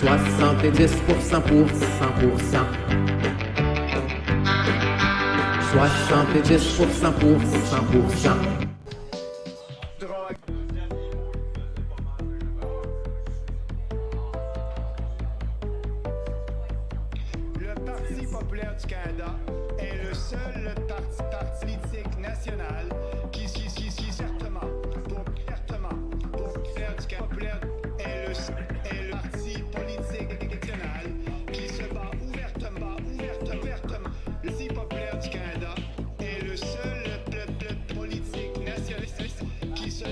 70% pour 100%. 70% pour 100%. Le Parti populaire du Canada est le seul parti politique national qui certainement, pour populaire du Canada, est le parti politique national qui se bat ouvertement. Le Parti populaire du Canada est le seul politique nationaliste qui se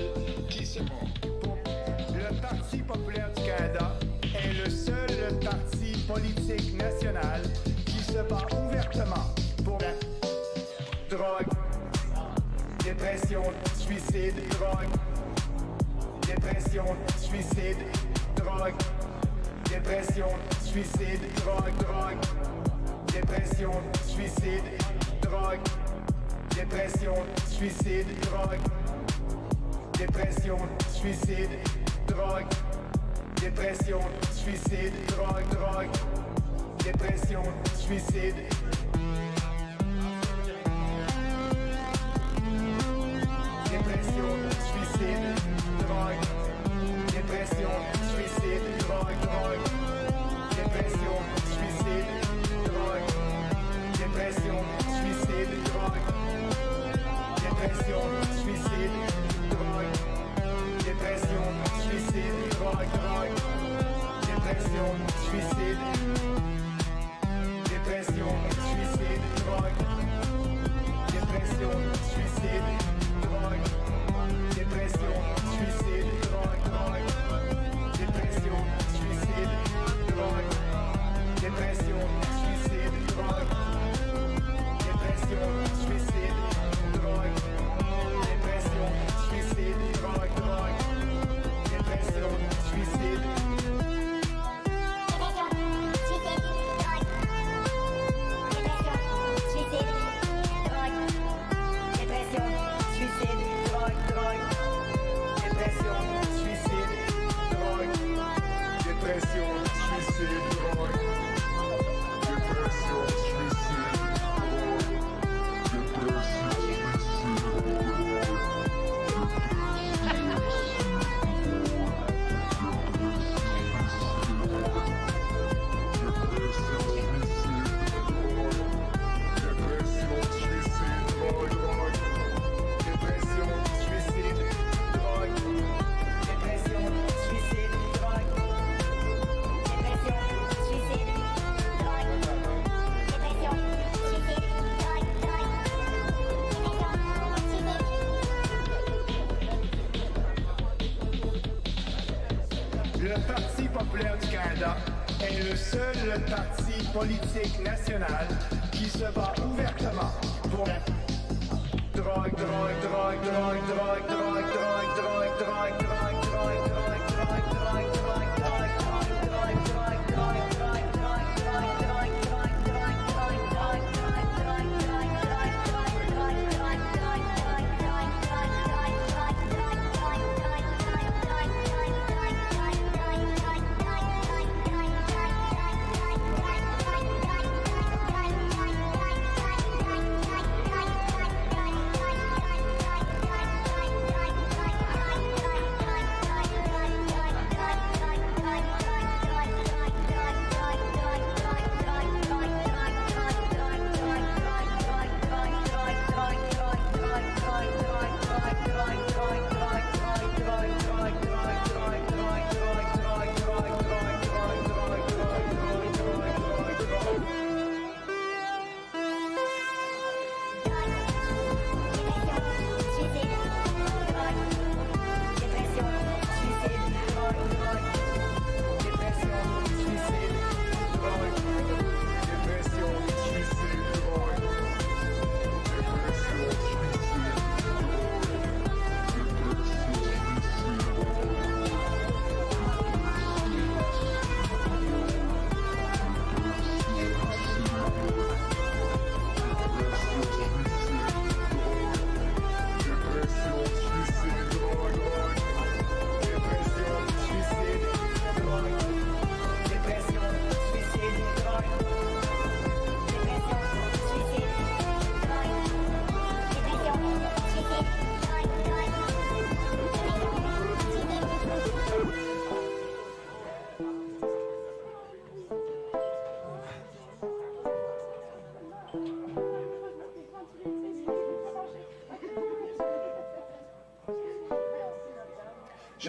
Le Parti populaire du Canada est le seul parti politique national qui se bat ouvertement pour la drogue, dépression, suicide, drogue, dépression, suicide, drogue, dépression, suicide, drogue, dépression, suicide, drogue, dépression, suicide, drogue, dépression, suicide, drogue, dépression, suicide, drogue, dépression, suicide. Dépression, suicide, drogue, dépression, suicide, drogue, dépression, suicide, drogue, dépression, suicide, drogue, dépression, suicide, drogue, dépression, suicide, drogue, dépression, suicide, dépression, suicide, drogue, dépression, suicide, drogue, dépression, suicide, drogue, dépression, suicide, drogue, dépression, suicide, drogue, dépression, suicide, drogue, dépression, suicide, drogue, dépression, suicide. Le Parti populaire du Canada est le seul parti politique national qui se bat ouvertement pour la drogue.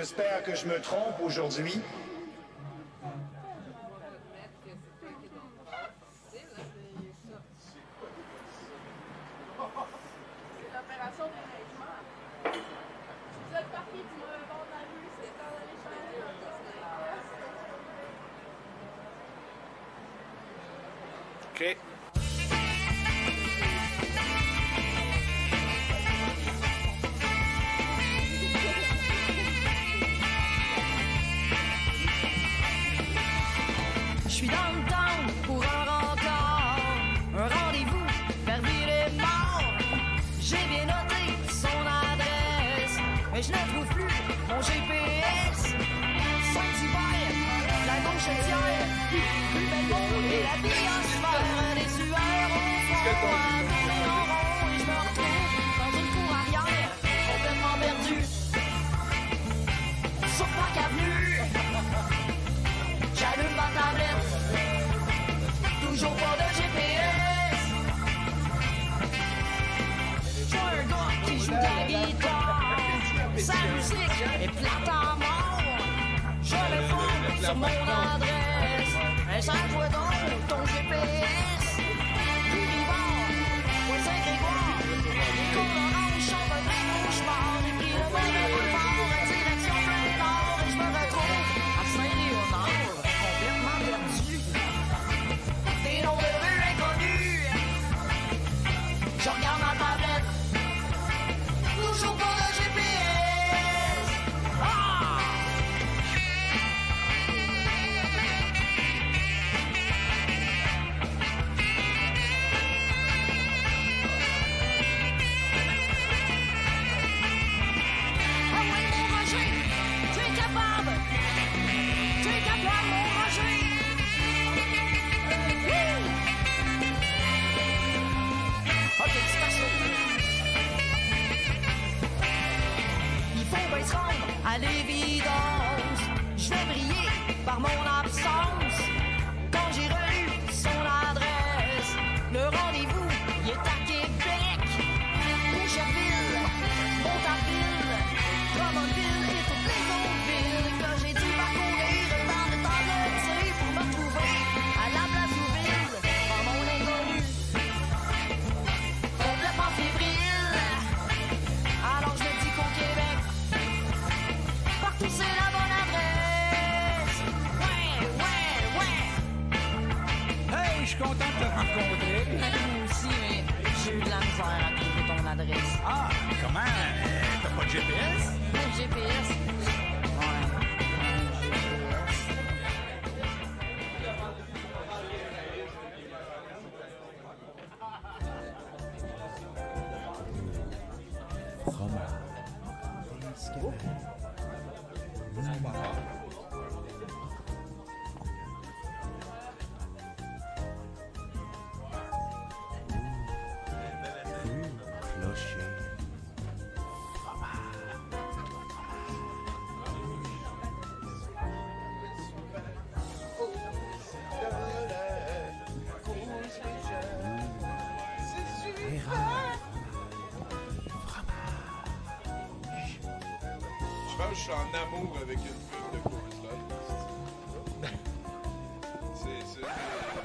J'espère que je me trompe aujourd'hui. L'opération déneigement. Vous êtes parti du mauvais bord de la rue, c'est temps d'aller changer dans le OK. Je suis dans le temps pour un rencard, un rendez-vous vers Ville-et-Mort. J'ai bien noté son adresse, mais je ne trouve plus mon GPS. Saint-Hubert, la gauchetière, plus belle monde et la biosphère, des sueurs au front, à tourner en rond, et je me retrouve dans une cour arrière, complètement perdue. Sur Parc Avenue, j'allume ma tablette, toujours pas de GPS. Je vois un gars qui joue de la guitare, sa musique est plate à mort. Je réponds sur mon adresse, insère-toi donc ton GPS. Rivard, point Saint-Grégoire, les côtes oranges sont un vrai cauchemar. J'ai pris le mauvais boulevard en direction plein nord et je me retrouve à Saint-Léonard, complètement perdu. Des noms de rues inconnus. Je regarde ma tablette, toujours pas de GPS. Ah! Ah oui, mon Roger, tu es capable. Tu es capable, mon Roger. Wouh! Ok, c'est assez. Il faut bien se rendre à l'évidence. Je vais briller par mon absence. Quand j'ai relu son adresse, le rendez-vous, il est à Québec. Boucherville, Montarville, Drummondville et toutes les autres villes que j'ai dû parcourir dans le temps de l'été pour me retrouver à la place Ouville, dans mon inconnu. Complètement fébrile. Alors je me dis qu'au Québec, partout c'est la bonne adresse. Ouais. Hey, je suis content de te rencontrer. Moi aussi, mais j'ai eu de la misère à trouver ton adresse. Ah, comment? T'as pas de GPS? Le GPS. Ouais. Je pense que je suis en amour avec une pub de Coors Light.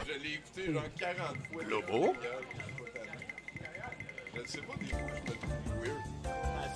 Je l'ai écouté genre 40 fois. Lobo? Je ne sais pas, des fois, je me trouve weird.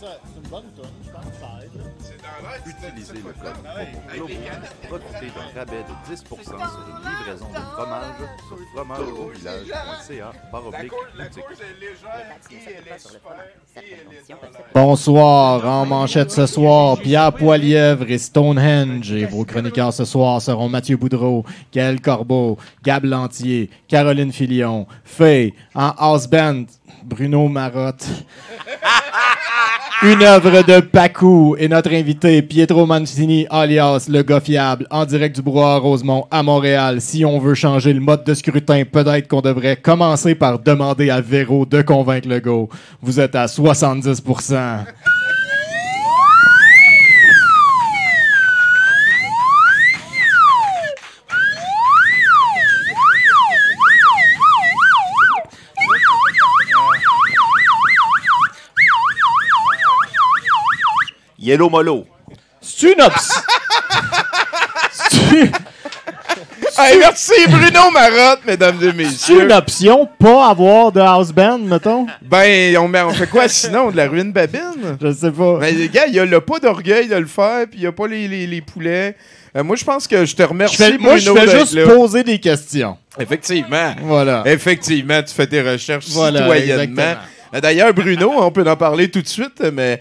Ça, c'est une bonne tonne, je pense que ça aide. Là. C'est dans l'air. Utilisez le code Avec Globo des pour canettes. profiter d'un rabais de 10% sur une livraison de fromage sur fromageauvillage.ca La /boutique. course est légère et elle est super. Et elle est dans l'air. Bonsoir, en manchette ce soir, Pierre Poilièvre et Stonehenge. Et vos chroniqueurs ce soir seront Mathieu Boudreau, Gaël Corbeau, Gab Lantier, Caroline Filion, Faye, en house band, Bruno Marotte. Une œuvre de Pacou et notre invité Pietro Mancini, alias le gars fiable, en direct du Brouhaha Rosemont à Montréal. Si on veut changer le mode de scrutin, peut-être qu'on devrait commencer par demander à Véro de convaincre le go. Vous êtes à 70%. Yellow Molo. C'est une option. Hey, merci Bruno Marotte, mesdames et C'est messieurs. une option, pas avoir de house band, mettons? Ben, on fait quoi sinon? De la ruine babine? Je sais pas. Ben, les gars, il y a pas d'orgueil de le faire, puis il y a pas les poulets. Moi, je pense que je te remercie, Moi, je Bruno, fais d'être juste là. poser des questions. Effectivement. Voilà. Effectivement, tu fais tes recherches Voilà, citoyennement. exactement. D'ailleurs, Bruno, on peut en parler tout de suite, mais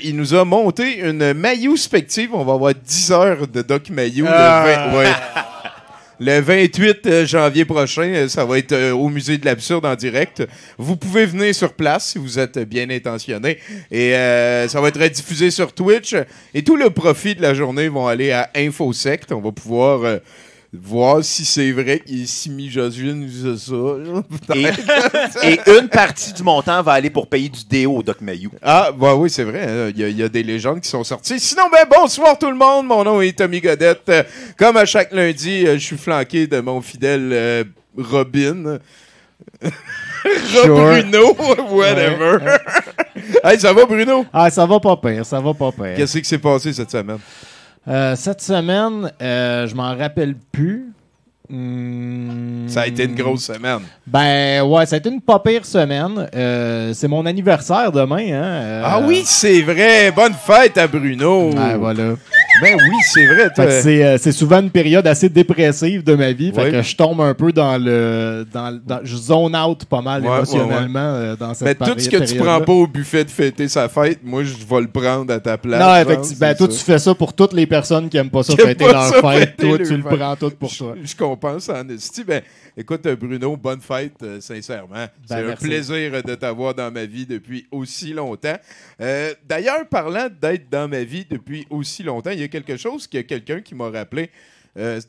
il nous a monté une Mayou-spective. On va avoir 10 heures de Doc Mayou. Le 28 janvier prochain, ça va être au Musée de l'Absurde en direct. Vous pouvez venir sur place si vous êtes bien intentionné. Et ça va être diffusé sur Twitch. Et tout le profit de la journée vont aller à InfoSect. On va pouvoir voir si c'est vrai qu'il est Simi Josué nous dit ça. Et une partie du montant va aller pour payer du déo au Doc Mayou. Ah, bah oui, c'est vrai. hein. Il y a des légendes qui sont sorties. Sinon, bonsoir tout le monde. Mon nom est Tommy Godette. Comme à chaque lundi, je suis flanqué de mon fidèle Robin. Bruno, whatever. Hey, ça va, Bruno? Ah, ça va pas pire, ça va pas pire. Qu'est-ce qui s'est passé cette semaine? Cette semaine, je m'en rappelle plus. Ça a été une grosse semaine. Ben ouais, ça a été une pas pire semaine. C'est mon anniversaire demain. Hein? Ah oui, c'est vrai. Bonne fête à Bruno. Ouais, voilà. Ben oui, c'est vrai. Fait que c'est souvent une période assez dépressive de ma vie. Fait Ouais. que je tombe un peu je zone out pas mal Ouais, émotionnellement dans cette Mais tout ce que tu période-là. prends pas au buffet de fêter sa fête, moi, je vais le prendre à ta place. Non, je effectivement. pense, Ben, c'est toi, ça. tu fais ça pour toutes les personnes qui aiment pas ça Qui aiment fêter pas leur ça fête. fêter Toi, leur tu le fête. prends tout pour toi. Je compense en esti. Ben, écoute, Bruno, bonne fête, sincèrement. C'est un merci. plaisir de t'avoir dans ma vie depuis aussi longtemps. D'ailleurs, parlant d'être dans ma vie depuis aussi longtemps, il y a quelque chose que quelqu'un qui m'a rappelé.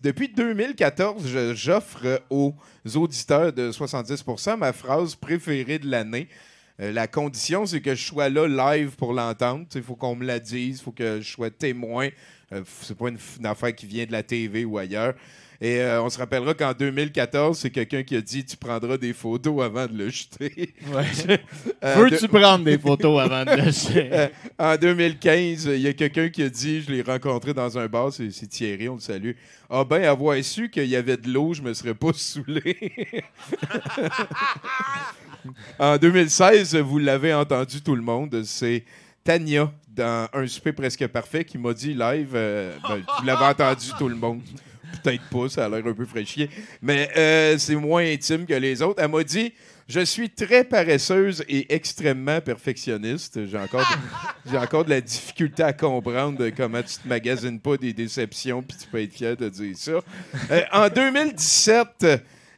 Depuis 2014, j'offre aux auditeurs de 70% ma phrase préférée de l'année. La condition, c'est que je sois là live pour l'entendre. Il faut qu'on me la dise, il faut que je sois témoin. C'est pas une affaire qui vient de la TV ou ailleurs. Et on se rappellera qu'en 2014, c'est quelqu'un qui a dit « Tu prendras des photos avant de le jeter. » Veux-tu prendre des photos avant de le jeter? En 2015, il y a quelqu'un qui a dit, je l'ai rencontré dans un bar, c'est Thierry, on le salue. Ah ben, avoir su qu'il y avait de l'eau, je me serais pas saoulé. En 2016, vous l'avez entendu tout le monde, c'est Tania dans Un souper presque parfait qui m'a dit live, vous l'avez entendu tout le monde. Peut-être pas, ça a l'air un peu fraîchier, mais c'est moins intime que les autres. Elle m'a dit « Je suis très paresseuse et extrêmement perfectionniste. J'ai encore de la difficulté à comprendre comment tu te magasines pas des déceptions puis tu peux être fier de dire ça. » En 2017,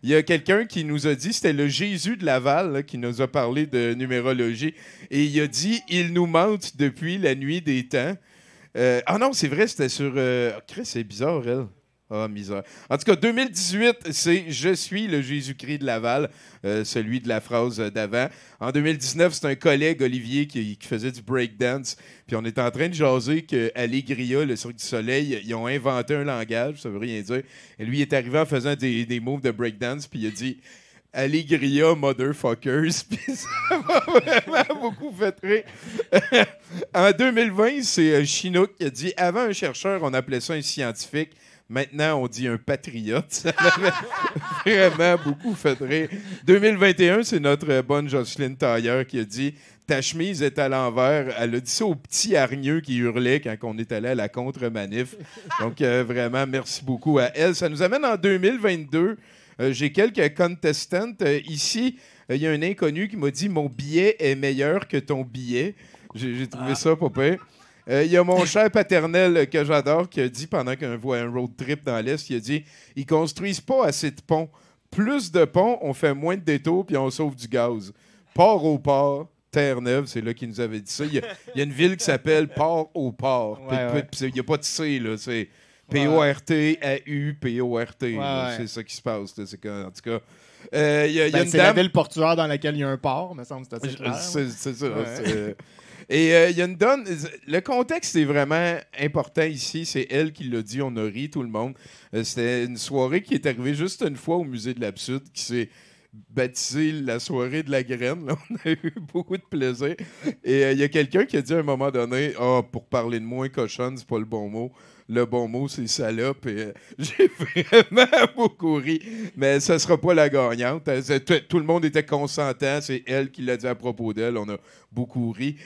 il y a quelqu'un qui nous a dit, c'était le Jésus de Laval là, qui nous a parlé de numérologie, et il a dit « Il nous mente depuis la nuit des temps. » Ah non, c'est vrai, c'était sur... Chris, c'est bizarre, elle. Ah, misère. En tout cas, 2018, c'est « Je suis le Jésus-Christ de Laval », celui de la phrase d'avant. En 2019, c'est un collègue, Olivier, qui faisait du breakdance. Puis on est en train de jaser qu'à Allegria, le Cirque du Soleil, ils ont inventé un langage, ça veut rien dire. Et lui, il est arrivé en faisant des moves de breakdance, puis il a dit « Allegria, motherfuckers ». Puis ça m'a vraiment beaucoup fait rire. En 2020, c'est Chinook qui a dit « Avant un chercheur, on appelait ça un scientifique. » Maintenant, on dit un patriote. Ça m'avait vraiment beaucoup fait rire. 2021, c'est notre bonne Jocelyne Tailleur qui a dit « Ta chemise est à l'envers. » Elle a dit ça au petit hargneux qui hurlait quand on est allé à la contre-manif. Donc, vraiment, merci beaucoup à elle. Ça nous amène en 2022. J'ai quelques contestants. Ici, il y a un inconnu qui m'a dit « Mon billet est meilleur que ton billet. » J'ai trouvé ça pas pire. Il y a mon cher paternel que j'adore qui a dit, pendant qu'on voit un road trip dans l'Est, il a dit « Ils construisent pas assez de ponts. Plus de ponts, on fait moins de détours puis on sauve du gaz. Port au port, Terre-Neuve, c'est là qu'il nous avait dit ça. Il y a une ville qui s'appelle Port-au-Port. Il n'y a pas de C, là. C'est P-O-R-T-A-U, P-O-R-T. Ouais. C'est ça qui se passe. Là. C'est en tout cas... C'est la ville portuaire dans laquelle il y a un port, me semble que c'est assez clair. C'est ça. Ouais. Et il y a une donne. Le contexte est vraiment important ici. C'est elle qui l'a dit. On a ri, tout le monde. C'était une soirée qui est arrivée juste une fois au Musée de l'Absurde qui s'est baptisé la soirée de la graine. Là. On a eu beaucoup de plaisir. Et il y a quelqu'un qui a dit à un moment donné, « Ah, pour parler de moi, cochonne, c'est pas le bon mot. Le bon mot, c'est salope. » Et j'ai vraiment beaucoup ri. Mais ça sera pas la gagnante. Tout le monde était consentant. C'est elle qui l'a dit à propos d'elle. On a beaucoup ri.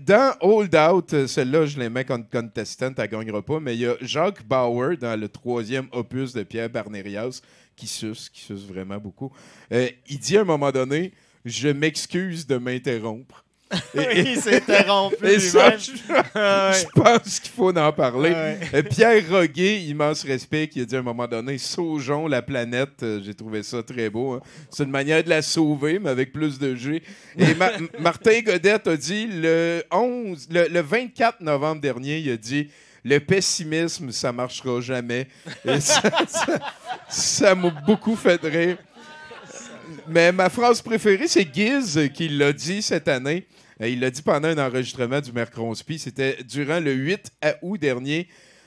Dans Hold Out, celle-là, je l'aimais contestant, elle gagnera pas. Mais il y a Jacques Bauer dans le 3e opus de Pierre Barnérias qui suce vraiment beaucoup. Il dit à un moment donné, « Je m'excuse de m'interrompre. » Il s'est interrompu. Et ça, je pense qu'il faut en parler. Pierre Roguet, immense respect, qui a dit à un moment donné, saugeons la planète. J'ai trouvé ça très beau. Hein. C'est une manière de la sauver, mais avec plus de G. Et Martin Godette a dit, le 24 novembre dernier, il a dit, le pessimisme, ça marchera jamais. Et ça m'a beaucoup fait rire. Mais ma phrase préférée, c'est Giz qui l'a dit cette année. Il l'a dit pendant un enregistrement du Mercronspi. C'était durant le 8 août dernier.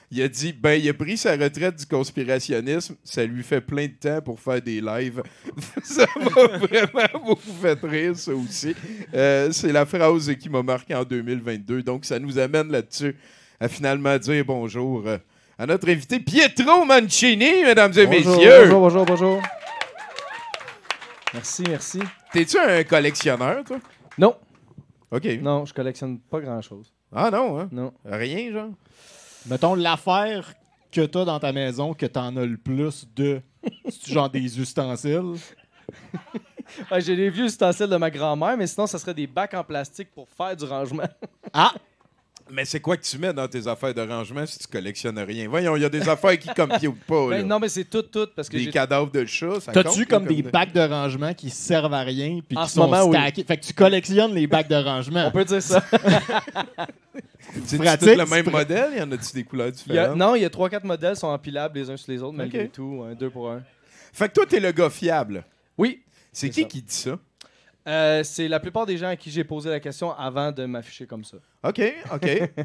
Il a dit, il a pris sa retraite du conspirationnisme. Ça lui fait plein de temps pour faire des lives. Ça m'a vraiment beaucoup fait rire, ça aussi. C'est la phrase qui m'a marqué en 2022. Donc, ça nous amène là-dessus à finalement dire bonjour à notre invité Pietro Mancini, mesdames et messieurs. Bonjour. Merci. T'es-tu un collectionneur, toi? Non. OK. Non, je collectionne pas grand-chose. Ah non, hein? Non. Rien, genre? Mettons l'affaire que t'as dans ta maison que t'en as le plus de. C'est genre des ustensiles. Ouais, j'ai les vieux ustensiles de ma grand-mère, mais sinon, ça serait des bacs en plastique pour faire du rangement. Ah! Mais c'est quoi que tu mets dans tes affaires de rangement si tu collectionnes rien? Voyons, il y a des affaires qui computent pas. Là. Non, mais c'est tout. Parce que des cadavres de chats, ça T'as-tu compte, comme là, des bacs de rangement qui servent à rien puis En qui ce sont moment, oui. stackés? Fait que tu collectionnes les bacs de rangement. On peut dire ça. C'est pratique, tout le même modèle? Y en a-tu des couleurs différentes? Non, il y a 3-4 modèles sont empilables les uns sur les autres, malgré Ok. tout. 2 pour 1. Fait que toi, t'es le gars fiable. Oui. C'est C'est qui ça. dit ça? C'est la plupart des gens à qui j'ai posé la question avant de m'afficher comme ça. OK.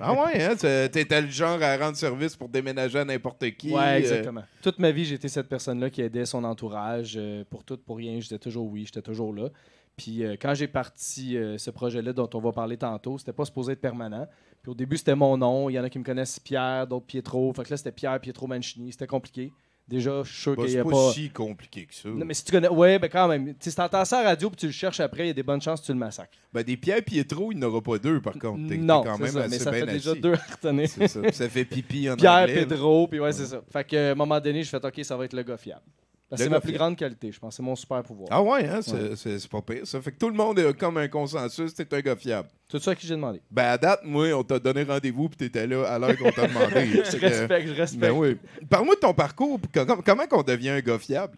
Ah ouais, hein? T'étais le genre à rendre service pour déménager à n'importe qui. Ouais, exactement. Toute ma vie, j'étais cette personne-là qui aidait son entourage pour tout, pour rien. J'étais toujours j'étais toujours là. Puis quand j'ai parti ce projet-là dont on va parler tantôt, c'était pas supposé être permanent. Puis au début, c'était mon nom. Il y en a qui me connaissent Pierre, d'autres Pietro. Fait que là, c'était Pierre Pietro Mancini. C'était compliqué. Déjà, je suis sûr qu'il y a c'est pas... si compliqué que ça. Non, mais si tu connais... Ouais, ben quand même. Si t'entends ça à la radio puis tu le cherches après, il y a des bonnes chances que tu le massacres. Ben, des Pierre Pietro, il n'aura pas 2, par contre. T'es Non, quand c'est même ça, assez mais ça bien fait déjà assis. 2 à retenir. C'est ça. Ça fait pipi en Pierre, anglais. Pedro, puis ouais, c'est ça. Fait qu'à un moment donné, je fais OK, ça va être le gars fiable. Parce que Le c'est ma gars plus fiable. grande qualité, je pense. C'est mon super pouvoir. Ah ouais, hein? C'est pas pire, ça. Fait que tout le monde a comme un consensus, t'es un gars fiable. Tout ça à qui j'ai demandé. Ben, à date, moi, on t'a donné rendez-vous puis t'étais là à l'heure qu'on t'a demandé. Je respecte. Ben oui. Parle-moi de ton parcours. Comment qu'on devient un gars fiable?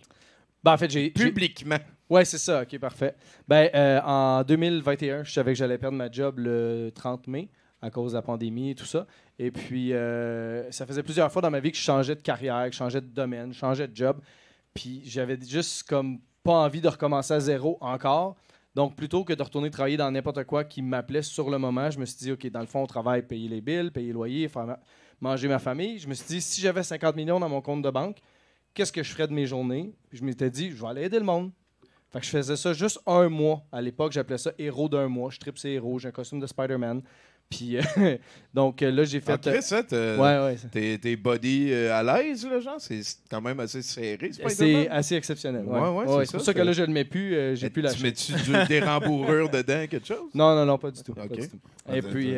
Ben, en fait, j'ai... Publiquement. Ouais, c'est ça. OK, parfait. Ben, en 2021, je savais que j'allais perdre ma job le 30 mai à cause de la pandémie et tout ça. Et puis, ça faisait plusieurs fois dans ma vie que je changeais de carrière, que je changeais de domaine, je changeais de job. Puis, j'avais juste comme pas envie de recommencer à zéro encore. Donc, plutôt que de retourner travailler dans n'importe quoi qui m'appelait sur le moment, je me suis dit, OK, dans le fond, on travaille, payer les billes, payer le loyer, faire manger ma famille. Je me suis dit, si j'avais 50 millions dans mon compte de banque, qu'est-ce que je ferais de mes journées? Puis je m'étais dit, je vais aller aider le monde. Fait que je faisais ça juste 1 mois. À l'époque, j'appelais ça héros d'1 mois. Je tripe ces héros, j'ai un costume de Spider-Man. Puis, donc là, j'ai fait... Après ça, t'es body à l'aise, là, genre? C'est quand même assez serré, c'est assez exceptionnel. Ouais, c'est pour ça que là, je le mets plus. J'ai plus la Tu mets-tu des rembourrures dedans, quelque chose? Non, pas du tout. OK. Pas du tout. Et puis,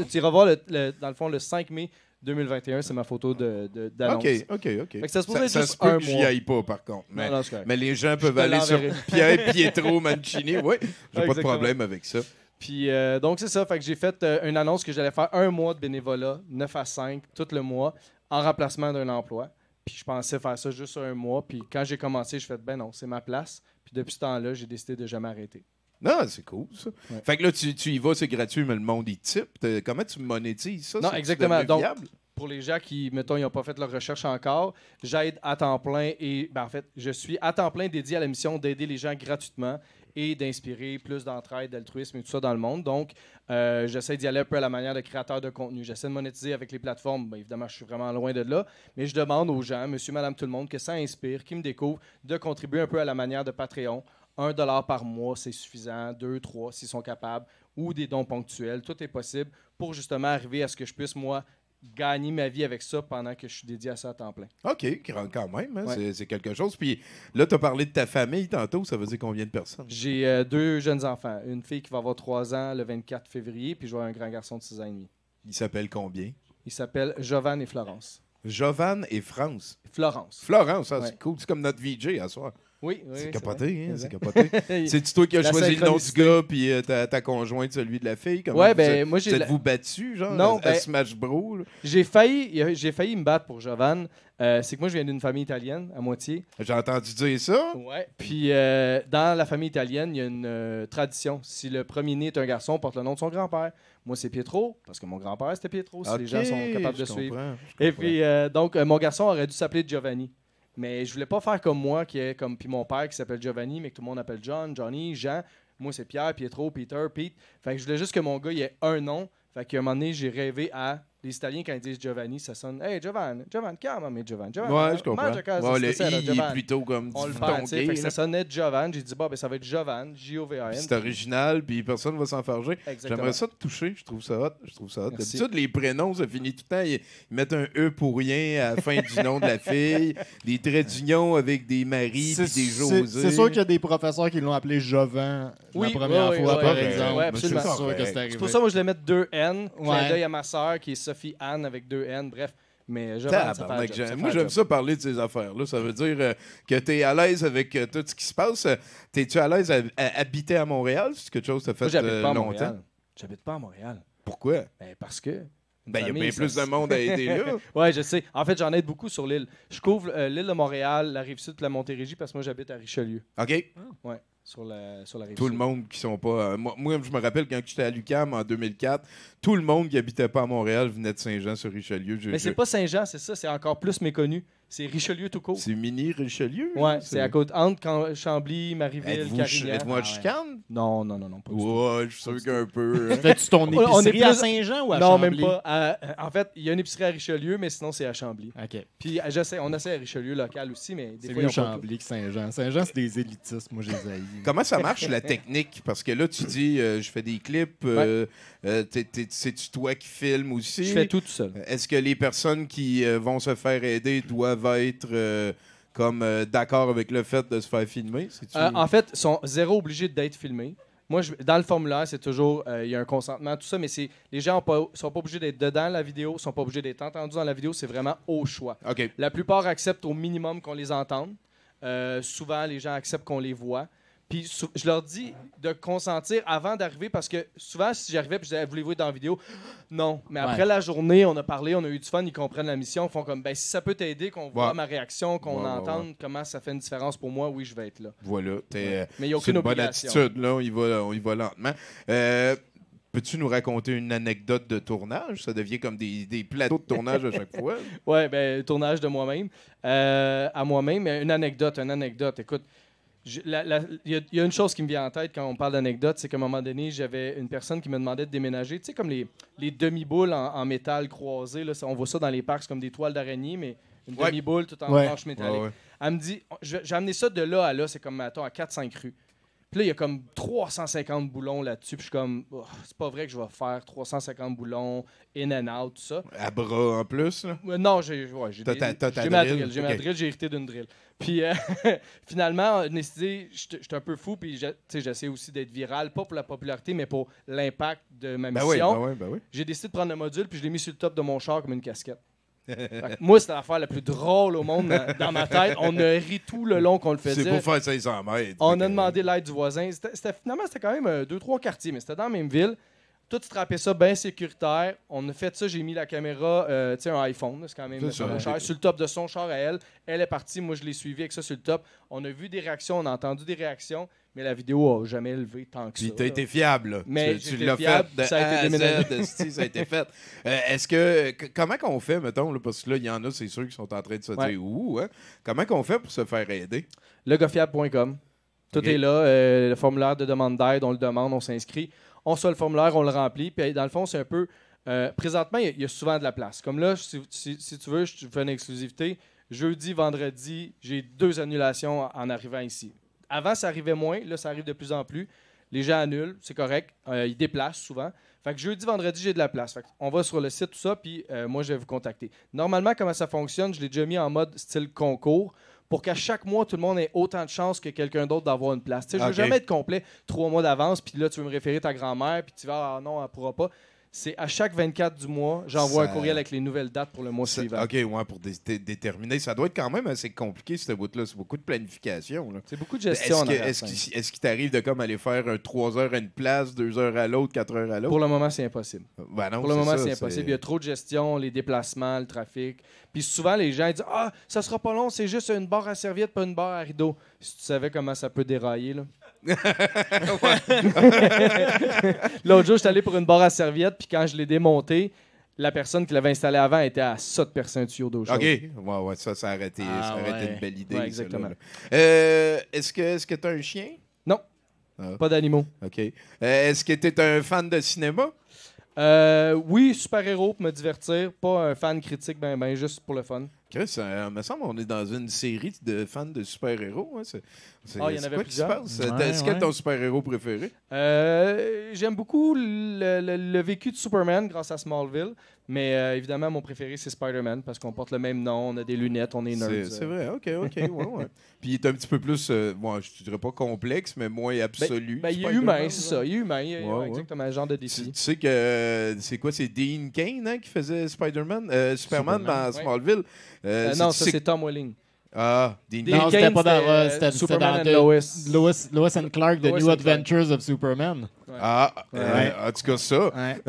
tu iras voir, dans le fond, le 5 mai 2021, c'est ma photo d'annonce. OK. Fait que ça se pourrait être Ça juste se peut un que j'y mois. aille pas, par contre. Mais, Non, c'est correct. mais les gens peuvent te aller sur l'enverrai. Pierre Pietro Mancini. Oui, j'ai pas de Exactement. problème avec ça. Puis, donc, c'est ça. Fait que j'ai fait une annonce que j'allais faire 1 mois de bénévolat, 9 à 5, tout le mois, en remplacement d'un emploi. Puis, je pensais faire ça juste 1 mois. Puis, quand j'ai commencé, je fais ben non, c'est ma place. Puis, depuis ce temps-là, j'ai décidé de jamais arrêter. Non, c'est cool, ça. Ouais. Fait que là, tu y vas, c'est gratuit, mais le monde, il type. Comment tu monétises ça? Non, C'est-tu exactement. devenu Donc, viable? pour les gens qui, mettons, ils n'ont pas fait leur recherche encore, j'aide à temps plein et, en fait, je suis à temps plein dédié à la mission d'aider les gens gratuitement et d'inspirer plus d'entraide, d'altruisme et tout ça dans le monde. Donc, j'essaie d'y aller un peu à la manière de créateur de contenu. J'essaie de monétiser avec les plateformes. Bien, évidemment, je suis vraiment loin de là, mais je demande aux gens, monsieur, madame, tout le monde, que ça inspire, qui me découvrent, de contribuer un peu à la manière de Patreon. 1 $ par mois, c'est suffisant. 2, 3, s'ils sont capables. Ou des dons ponctuels. Tout est possible pour justement arriver à ce que je puisse, moi, gagner ma vie avec ça pendant que je suis dédié à ça à temps plein. OK, quand même, hein, Ouais. c'est quelque chose. Puis là, tu as parlé de ta famille tantôt, ça veut dire combien de personnes? J'ai 2 jeunes enfants. Une fille qui va avoir 3 ans le 24 février, puis je vais avoir un grand garçon de 6 ans et demi. Il s'appelle combien? Ils s'appellent Jovan et Florence. Jovan et France. Florence. Florence, ça, Ouais. c'est cool. C'est comme notre VJ à soir. Oui, C'est oui, capoté, hein? vrai. C'est capoté. C'est-tu toi qui as La choisi le nom du synchronicité. gars, puis ta conjointe, celui de la fille? Comment Ouais, vous ben, êtes- moi, j'ai vous la- êtes-vous battu, genre, Non, à ben- Smash Bros? Là? J'ai failli me battre pour Jovan. C'est que moi, je viens d'une famille italienne, à moitié. J'ai entendu dire ça. Ouais. Puis, dans la famille italienne, il y a une tradition. Si le premier-né est un garçon, on porte le nom de son grand-père. Moi, c'est Pietro, parce que mon grand-père, c'était Pietro, si les gens sont capables de je suivre. comprends, je Et comprends. puis, donc, mon garçon aurait dû s'appeler Giovanni. Mais je voulais pas faire comme moi, qui est comme puis mon père qui s'appelle Giovanni, mais que tout le monde appelle John, Johnny, Jean. Moi, c'est Pierre, Pietro, Peter, Pete. Fait que je voulais juste que mon gars, il ait un nom. Fait qu'à un moment donné, j'ai rêvé à... Les Italiens, quand ils disent Giovanni, ça sonne « Hey, Giovanni, chiama me Giovanni. Ouais, je comprends. Mangia casa Ouais, le stasera, I est Giovanni. plutôt comme On le du perd, ton tu sais. gay, Fait que là. ça sonnait Giovanni. J'ai dit, bon, ben, ça va être Giovanni, J-O-V-A-N. Puis c'est original, puis personne va s'en farger. Exactement. J'aimerais ça te toucher, je trouve ça hot. Merci. D'habitude, les prénoms, ça finit tout le temps. Ils mettent un E pour rien à la fin du nom de la fille. Des traits d'union avec des Marie puis des José. C'est sûr qu'il y a des professeurs qui l'ont appelé Jovan Oui, la première oui, fois, oui, par oui, exemple. oui, Mais absolument. C'est sûr Correct. que c'est arrivé. C'est pour ça, moi, je voulais mettre 2 N. Clin Ouais. d'œil à ma sœur, qui est Sophie Anne, avec 2 N. Bref. Mais Giovanni, ça fait Tabarnak, un job, ça fait moi, un j'aime job. ça parler de ces affaires-là. Ça veut dire que tu es à l'aise avec tout ce qui se passe. T'es-tu à l'aise à habiter à Montréal? C'est quelque chose que tu as fait Moi, j'habite pas à longtemps? Montréal. J'habite pas à Montréal. Pourquoi? Ben, parce que... une Ben, il y a famille, bien ça plus de monde à aider là. Ouais, je sais. En fait, j'en aide beaucoup sur l'île. Je couvre l'île de Montréal, la Rive-Sud, la Montérégie, parce que moi, j'habite à Richelieu. OK? Ouais, sur la Rive-Sud. Tout le monde qui sont pas. Moi, je me rappelle quand j'étais à l'UQAM en 2004, tout le monde qui habitait pas à Montréal venait de Saint-Jean-sur-Richelieu. Mais c'est pas Saint-Jean, c'est ça. C'est encore plus méconnu. C'est Richelieu tout court. C'est mini-Richelieu? Ouais, là, c'est à côte entre Chambly, Marieville, Êtes-vous Carignan. êtes-vous en Ah ouais. chicane? Non, pas du tout. Ouais, je suis sûr qu'un peu. hein. Fais-tu ton On est épicerie à plus- Saint-Jean ou à Non, Chambly? même pas. En fait, il y a une épicerie à Richelieu, mais sinon, c'est à Chambly. OK. Puis, on essaie à Richelieu local aussi, mais des C'est fois, mieux ils ont pas Chambly que Saint-Jean. Saint-Jean, c'est des élitistes. Moi, je les haïs. Comment ça marche, la technique? Parce que là, tu dis, je fais des clips. C'est-tu toi qui filmes tout. aussi? Je fais tout seul. Est-ce que les personnes qui vont se faire aider doivent être d'accord avec le fait de se faire filmer? C'est-tu- En fait, ils sont zéro obligés d'être filmés. Moi, dans le formulaire, c'est toujours, il y a un consentement, tout ça, mais les gens sont pas obligés d'être dedans la vidéo, sont pas obligés d'être entendus dans la vidéo, c'est vraiment au choix. OK. La plupart acceptent au minimum qu'on les entende. Souvent, les gens acceptent qu'on les voit. Puis je leur dis de consentir avant d'arriver parce que souvent, si j'arrivais et je disais, voulez-vous être dans la vidéo? Non. Mais après Ouais. la journée, on a parlé, on a eu du fun, ils comprennent la mission. Ils font comme, ben si ça peut t'aider, qu'on voit Ouais. ma réaction, qu'on Ouais, entende comment ça fait une différence pour moi, oui, je vais être là. Voilà. Mais il n'y a C'est aucune une bonne obligation. attitude, là. On y va lentement. Peux-tu nous raconter une anecdote de tournage? Ça devient comme des plateaux de tournage à chaque fois. Ouais, ben, tournage de moi-même. À moi-même. Une anecdote. Écoute, il y a une chose qui me vient en tête quand on parle d'anecdote, c'est qu'à un moment donné, j'avais une personne qui me demandait de déménager. Tu sais, comme les demi-boules en métal croisées. Là, on voit ça dans les parcs, c'est comme des toiles d'araignée, mais une Ouais. demi-boule tout en Ouais. planche métallique. Ouais, ouais. Elle me dit, j'ai amené ça de là à là, c'est comme, mettons, à 4-5 rues. Puis là, il y a comme 350 boulons là-dessus. Puis je suis comme, oh, c'est pas vrai que je vais faire 350 boulons, in and out, tout ça. À bras en plus, là. Non, j'ai T'as ta ma drill? drill. J'ai ma Ok. drill, j'ai hérité d'une drill. Puis finalement, on a décidé, j'étais un peu fou, puis j'essaie aussi d'être viral, pas pour la popularité, mais pour l'impact de ma Ben mission. oui, ben oui. J'ai décidé de prendre le module, puis je l'ai mis sur le top de mon char comme une casquette. Fait que moi, c'était l'affaire la plus drôle au monde dans ma tête. On a ri tout le long qu'on le faisait. C'est pour faire 500 mètres. On a demandé l'aide du voisin. Finalement, c'était quand même 2-3 quartiers, mais c'était dans la même ville. Tout strappé ça bien sécuritaire. On a fait ça, j'ai mis la caméra, tu sais, un iPhone, là, c'est quand même C'est ça. pas cher, sur le top de son char à elle. Elle est partie, moi je l'ai suivie avec ça sur le top. On a vu des réactions, on a entendu des réactions, mais la vidéo n'a jamais élevé tant que Puis ça. t'as là. été fiable, là. Mais tu j'étais l'as fiable, fait de ça a été A à déménagé. Z, esti, ça a été fait. Est-ce que... Comment qu'on fait, mettons, là, parce que là, il y en a, c'est sûr, qui sont en train de se Ouais. dire « Ouh, hein? » Comment qu'on fait pour se faire aider? Legofiable.com. Tout Ok. est là. Le formulaire de demande d'aide, on le demande, on s'inscrit. On reçoit le formulaire, on le remplit. Puis dans le fond, c'est un peu... présentement, il y a souvent de la place. Comme là, si tu veux, je te fais une exclusivité. Jeudi, vendredi, j'ai 2 annulations en arrivant ici. Avant, ça arrivait moins. Là, ça arrive de plus en plus. Les gens annulent, c'est correct. Ils déplacent souvent. Fait que jeudi, vendredi, j'ai de la place. Fait on va sur le site, tout ça, puis moi, je vais vous contacter. Normalement, comment ça fonctionne, je l'ai déjà mis en mode style concours pour qu'à chaque mois, tout le monde ait autant de chances que quelqu'un d'autre d'avoir une place. Tu sais, je veux jamais être complet 3 mois d'avance, puis là, tu veux me référer ta grand-mère, puis tu vas, ah non, elle ne pourra pas. C'est à chaque 24 du mois, j'envoie un courriel avec les nouvelles dates pour le mois suivant. OK, ouais, pour déterminer. Ça doit être quand même assez compliqué, ce bout-là. C'est beaucoup de planification. Là. C'est beaucoup de gestion. Est-ce qu'il t'arrive de comme aller faire 3 heures à une place, 2 heures à l'autre, 4 heures à l'autre? Pour le moment, c'est impossible. Ben non, pour le moment, ça, c'est impossible. Il y a trop de gestion, les déplacements, le trafic. Puis souvent, les gens disent « Ah, ça sera pas long, c'est juste une barre à serviette, pas une barre à rideau. » Si tu savais comment ça peut dérailler, là. L'autre jour, j'étais allé pour une barre à serviette, puis quand je l'ai démontée, la personne qui l'avait installée avant était à ça de percer un tuyau d'eau chaude. OK. Ouais, ça a arrêté, une belle idée. Ouais, exactement. Ça, est-ce que tu as un chien? Non. Ah. Pas d'animaux. OK. Est-ce que tu es un fan de cinéma? Oui, super-héros pour me divertir. Pas un fan critique, ben juste pour le fun. Chris, il me semble qu'on est dans une série de fans de super-héros. Hein? Il y en avait plusieurs. Est-ce que ton super-héros préféré? J'aime beaucoup le vécu de Superman grâce à Smallville. Mais évidemment, mon préféré, c'est Spider-Man parce qu'on porte le même nom, on a des lunettes, on est nerds. C'est vrai, OK. Ouais. Puis il est un petit peu plus, je dirais pas complexe, mais moins absolu. Il est humain, c'est ça. Il est humain. Il Ouais. exactement le genre de défi. Tu sais que c'est quoi? C'est Dean Cain qui faisait Superman dans Smallville. Non, ça, c'est Tom Welling. Ah, Dean Non, c'était pas dans c'était Superman dans and Lois and Clark, The Lois New and Adventures of Superman. Ouais. En tout cas, ça. Ouais.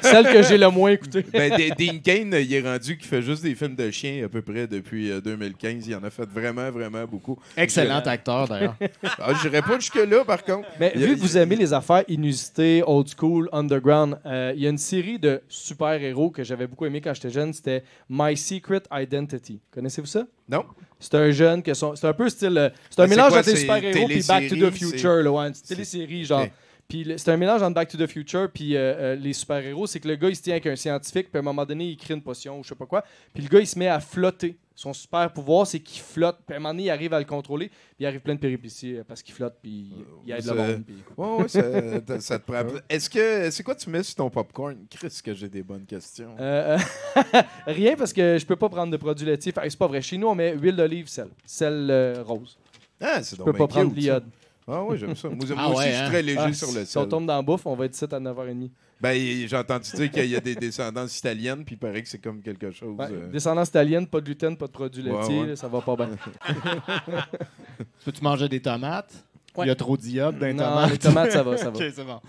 Celle que j'ai le moins écoutée. Dean Cain, il est rendu qu'il fait juste des films de chiens à peu près depuis 2015. Il en a fait vraiment, vraiment beaucoup. Excellent acteur, d'ailleurs. Je n'irais pas jusque-là, par contre. Mais vu que vous aimez les affaires inusitées, old school, underground, il y a une série de super-héros que j'avais beaucoup aimé quand j'étais jeune. C'était My Secret Identity. Connaissez-vous ça? Non. C'est un jeune que c'est un peu style. C'est un mélange entre les super-héros et Back to the télésérie, Future. Là, ouais, une télésérie, genre. Ok. Puis c'est un mélange entre Back to the Future puis les super-héros. C'est que le gars, il se tient avec un scientifique, puis à un moment donné, il crée une potion ou je sais pas quoi. Puis le gars, il se met à flotter. Son super pouvoir, c'est qu'il flotte. Puis à un moment donné, il arrive à le contrôler. Puis il arrive plein de péripéties parce qu'il flotte, puis il aide le monde. Puis... Ouais, ça te prend. C'est quoi tu mets sur ton popcorn? Chris, que j'ai des bonnes questions. Rien, parce que je peux pas prendre de produits laitiers. Enfin, c'est pas vrai. Chez nous, on met huile d'olive, sel rose. Ah, c'est Je peux pas prendre de l'iode. Ah oui, j'aime ça. Moi aussi, je suis très léger sur le Si on sel. tombe dans la bouffe, on va être ici à 9h30. J'ai entendu dire qu'il y a des descendances italiennes, puis il paraît que c'est comme quelque chose. Ouais, descendance italienne, pas de gluten, pas de produits laitiers, ouais. là, ça va pas bien. Peux-tu manger des tomates? Ouais. Il y a trop d'iode dans les Non, tomates. les tomates, ça va. OK, c'est bon.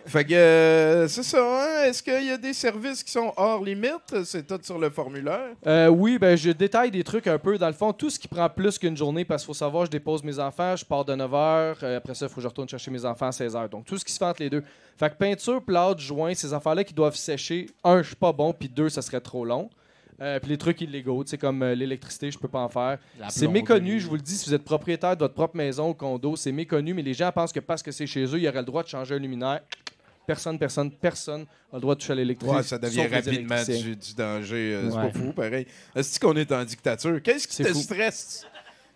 Fait que c'est ça, hein? Est-ce qu'il y a des services qui sont hors limite? C'est tout sur le formulaire? Oui, je détaille des trucs un peu. Dans le fond, tout ce qui prend plus qu'une journée, parce qu'il faut savoir, je dépose mes enfants, je pars de 9h, après ça, il faut que je retourne chercher mes enfants à 16h. Donc, tout ce qui se fait entre les deux. Fait que peinture, plâtre, joint, ces affaires-là qui doivent sécher, 1, je suis pas bon, puis 2, ça serait trop long. Puis les trucs illégaux, comme l'électricité, je peux pas en faire. C'est méconnu, je vous le dis, si vous êtes propriétaire de votre propre maison ou condo, c'est méconnu, mais les gens pensent que parce que c'est chez eux, ils auraient le droit de changer un luminaire. Personne a le droit de toucher à l'électricité. Ouais, ça devient sauf les rapidement électriciens. du danger. C'est Ouais. pas fou, pareil. Est-ce qu'on est en dictature? Qu'est-ce qui C'est te fou. stresse?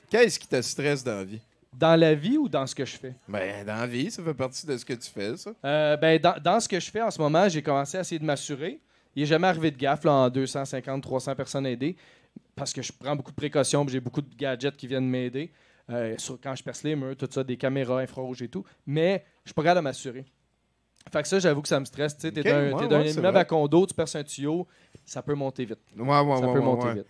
Qu'est-ce qui te stresse dans la vie? Dans la vie ou dans ce que je fais? Dans la vie, ça fait partie de ce que tu fais, ça. Dans ce que je fais en ce moment, j'ai commencé à essayer de m'assurer. Il n'est jamais arrivé de gaffe là, en 250, 300 personnes aidées parce que je prends beaucoup de précautions et j'ai beaucoup de gadgets qui viennent m'aider. Quand je perce les murs, tout ça, des caméras infrarouges et tout. Mais je suis pas capable de m'assurer. Fait que ça, j'avoue que ça me stresse. Tu sais, t'es dans un immeuble à condo, tu perces un tuyau, ça peut monter vite. Ça peut monter vite.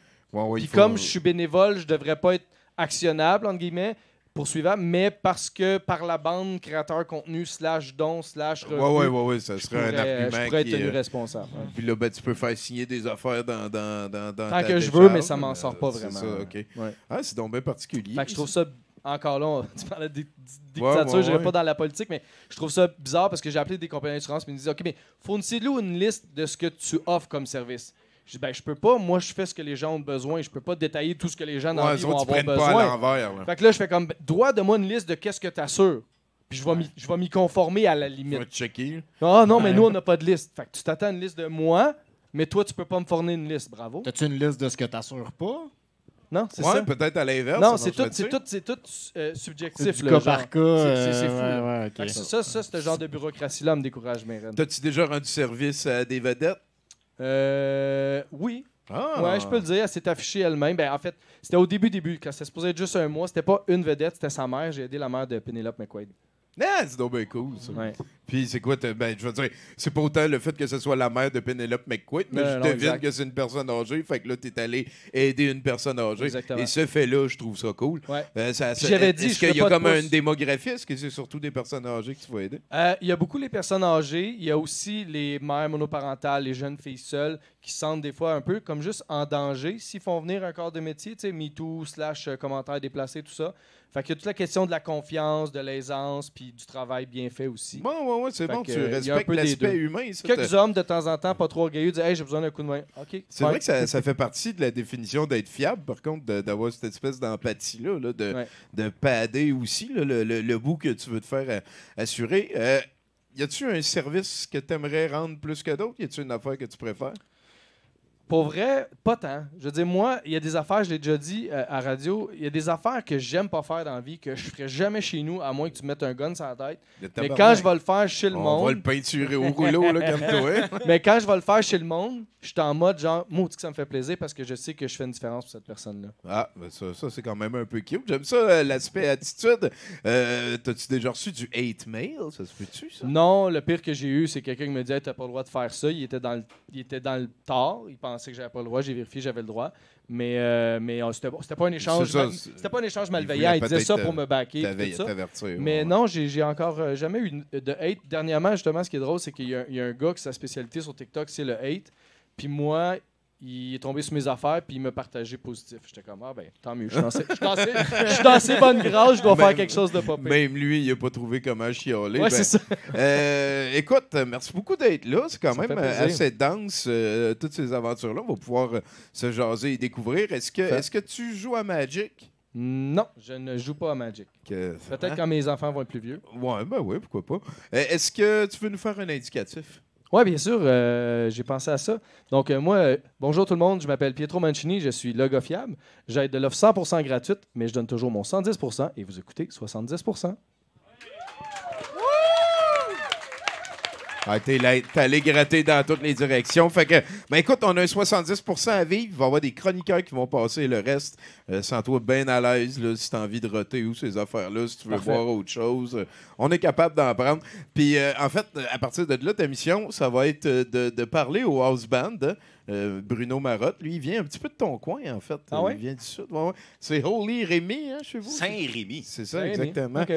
Puis comme je suis bénévole, je devrais pas être actionnable, entre guillemets, poursuivable, mais parce que par la bande, créateur contenu, /don, /revenu, Ouais, ça serait un argument je pourrais être qui tenu responsable. Ouais. Puis là, tu peux faire signer des affaires dans Tant que je veux, mais ça m'en sort pas vraiment. C'est ça, OK. Ouais. Ah, c'est donc bien particulier. Fait que je trouve ça, encore là, tu parlais de dictature, je n'irai pas dans la politique, mais je trouve ça bizarre parce que j'ai appelé des compagnies d'assurance et ils me disent OK, mais fournissez-nous une liste de ce que tu offres comme service. Je dis, ben, je peux pas. Moi, je fais ce que les gens ont besoin. Je peux pas détailler tout ce que les gens dans la Ouais, vie les vont autres, ils avoir prennent pas à besoin. l'envers. Là. Fait que là, je fais comme, dois de moi une liste de qu'est-ce que t'assures. Puis je vais m'y conformer à la Je limite. vais te checker. Ah non, mais nous, on n'a pas de liste. Fait que tu t'attends à une liste de moi, mais toi, tu peux pas me fournir une liste. Bravo. T'as-tu une liste de ce que t'assures pas? Non, c'est Ouais, ça. peut-être à l'inverse. Non, ça c'est tout, marcherait-tu? subjectif. C'est du là, cas genre. par cas. C'est fou, là. Ouais, Fait ok. que ça, ce genre de bureaucratie-là me décourage, mes reines. T'as-tu déjà rendu service à des vedettes? Oui. Ah! Ouais, je peux le dire. Elle s'est affichée elle-même. Ben, en fait, c'était au début, quand c'était supposé être juste un mois. C'était pas une vedette, c'était sa mère. J'ai aidé la mère de Penelope McQuaid. Ah, c'est donc bien cool, ça. Ouais. Puis c'est quoi, ben, je veux dire, c'est pas autant le fait que ce soit la mère de Penelope McQuaid, mais Non, je non, devine exact. que c'est une personne âgée, fait que là, t'es allé aider une personne âgée. Exactement. Et ce fait-là, je trouve ça cool. Ouais. Puis j'avais dit, est-ce je qu'il ferais y a pas de comme pouce. une démographie? Est-ce que c'est surtout des personnes âgées que tu vas aider? Il y a beaucoup les personnes âgées. Il y a aussi les mères monoparentales, les jeunes filles seules qui se sentent des fois un peu comme juste en danger s'ils font venir un corps de métier, tu sais, MeToo, / commentaires déplacés, tout ça. Fait qu'il y a toute la question de la confiance, de l'aisance, puis du travail bien fait aussi. Ouais, c'est Fait bon, que, tu il y a un respectes peu des l'aspect deux. humain. Ça, Quelques hommes, de temps en temps, pas trop orgueilleux, disent « Hey, j'ai besoin d'un coup de main. » OK. C'est vrai que ça fait partie de la définition d'être fiable, par contre, d'avoir cette espèce d'empathie-là, là, de padder aussi là, le bout que tu veux te faire assurer. Y a-tu un service que tu aimerais rendre plus que d'autres? Y a-tu une affaire que tu préfères? Pour vrai, pas tant. Je veux dire, moi, il y a des affaires, je l'ai déjà dit à radio, il y a des affaires que j'aime pas faire dans la vie, que je ferais jamais chez nous, à moins que tu mettes un gun sur la tête. Mais quand je vais le faire chez le On monde... va le peinturer au rouleau, là, comme toi. Mais quand je vais le faire chez le monde, je suis en mode genre, maudit que ça me fait plaisir parce que je sais que je fais une différence pour cette personne-là. Ah, ben ça c'est quand même un peu cute. J'aime ça, l'aspect attitude. T'as-tu déjà reçu du hate mail? Ça se peut-tu, ça? Non, le pire que j'ai eu, c'est quelqu'un qui me disait, t'as pas le droit de faire ça. Il était dans le tort. Il pensait que j'avais pas le droit. J'ai vérifié, j'avais le droit. Mais c'était pas un échange. C'était pas un échange malveillant. Il disait ça pour me backer. T'avertir. Mais non, j'ai encore jamais eu de hate. Dernièrement, justement, ce qui est drôle, c'est qu'il y a un gars qui sa spécialité sur TikTok, c'est le hate. Puis moi, il est tombé sur mes affaires puis il m'a partagé positif. J'étais comme, ah ben, tant mieux. Je suis dans ses bonnes grâces, je dois faire quelque chose de pas pire. Même lui, il a pas trouvé comment chialer. Ouais, c'est ça. Écoute, merci beaucoup d'être là. C'est quand Ça même fait plaisir. assez dense, toutes ces aventures-là. On va pouvoir se jaser et découvrir. Est-ce que tu joues à Magic? Non, je ne joue pas à Magic. Peut-être quand mes enfants vont être plus vieux. Ouais, ben oui, pourquoi pas. Est-ce que tu veux nous faire un indicatif? Oui, bien sûr, j'ai pensé à ça. Donc, moi, bonjour tout le monde, je m'appelle Pietro Mancini, je suis le gars fiable. J'aide de l'offre 100% gratuite, mais je donne toujours mon 110% et vous écoutez 70%. Ah, t'es allé gratter dans toutes les directions. Fait que, ben écoute, on a un 70% à vivre. Il va y avoir des chroniqueurs qui vont passer le reste. Sans toi, bien à l'aise, là, si tu as envie de roter ou ces affaires-là, si tu veux Parfait. voir autre chose. On est capable d'en prendre. Puis, en fait, à partir de là, ta mission, ça va être de parler au house band. Bruno Marotte, lui, il vient un petit peu de ton coin, en fait. Ah ouais? Il vient du sud. Ouais. C'est Holy Rémy, hein, chez vous? Saint-Rémy. C'est ça, Saint-Rémy. exactement. OK.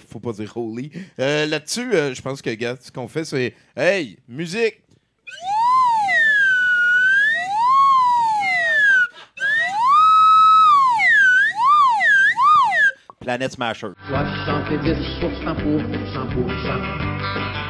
Faut pas dire holy. Là-dessus, je pense que, gars, ce qu'on fait, c'est hey, musique! Planète Smasher. 70% pour 100%.